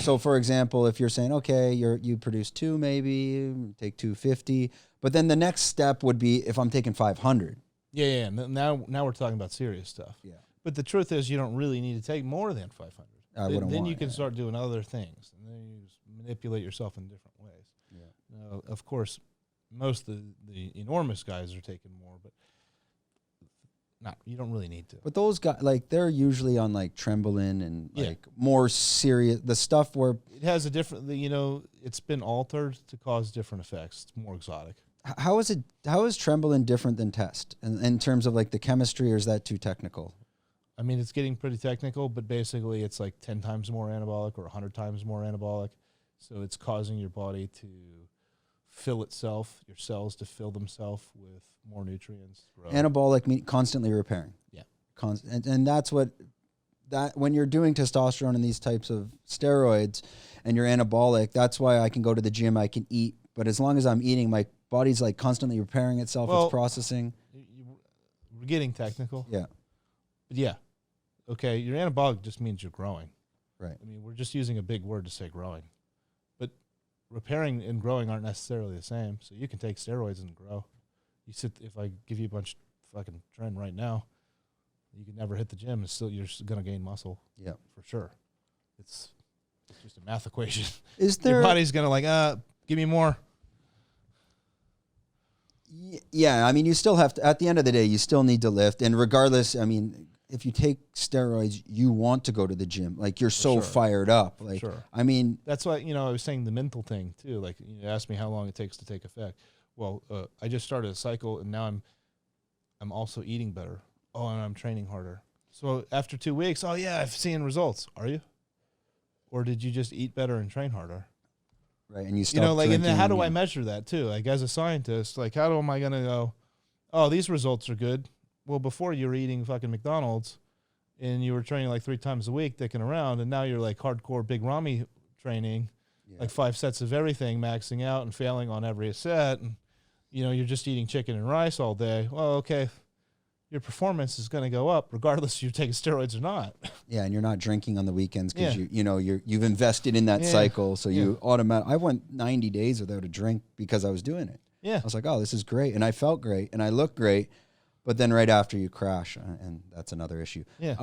So for example, if you're saying, okay, you produce 2, maybe take 250, but then the next step would be if I'm taking 500. Yeah. Now we're talking about serious stuff. Yeah. But the truth is, you don't really need to take more than 500. Then you can yeah. start doing other things, and then you manipulate yourself in different ways. Yeah. Now, of course, most of the enormous guys are taking more, but you don't really need to. But those guys, like, they're usually on like Trembling and Yeah. like more serious, the stuff where It has a different, it's been altered to cause different effects. It's more exotic. how is Trembling different than Test in terms of like the chemistry, or is that too technical? I mean, it's getting pretty technical, but basically it's like 10 times more anabolic or 100 times more anabolic. So it's causing your body to fill itself, your cells to fill themselves with more nutrients. Anabolic means constantly repairing. Yeah. And that's what when you're doing testosterone and these types of steroids and you're anabolic, that's why I can go to the gym, I can eat, but as long as I'm eating, my body's like constantly repairing itself, it's processing. We're getting technical. Yeah. But yeah. Okay, your anabolic just means you're growing. Right. I mean, we're just using a big word to say growing. But repairing and growing aren't necessarily the same. So you can take steroids and grow. If I give you a bunch of fucking tren right now, you can never hit the gym and still you're going to gain muscle. Yeah. For sure. It's just a math equation. Is there your body's going to give me more. Yeah, I mean, you still have to, at the end of the day, you still need to lift. And regardless, I mean, if you take steroids, you want to go to the gym. Like, you're so fired up. Like, I mean, that's why, I was saying the mental thing too. Like, you asked me how long it takes to take effect. Well, I just started a cycle and now I'm also eating better. Oh, and I'm training harder. So after 2 weeks, oh yeah, I've seen results. Are you? Or did you just eat better and train harder? Right. And you stop like, and then how do drinking. I measure that too? Like, as a scientist, like, how am I going to go, oh, these results are good? Well, before you were eating fucking McDonald's and you were training like 3 times a week, dicking around, and now you're like hardcore Big Ramy training, like 5 sets of everything, maxing out and failing on every set. And, you're just eating chicken and rice all day. Well, okay, your performance is going to go up regardless if you're taking steroids or not. Yeah, and you're not drinking on the weekends because you've invested in that cycle. So you I went 90 days without a drink because I was doing it. Yeah. I was like, oh, this is great. And I felt great and I looked great. But then right after you crash, and that's another issue. Yeah.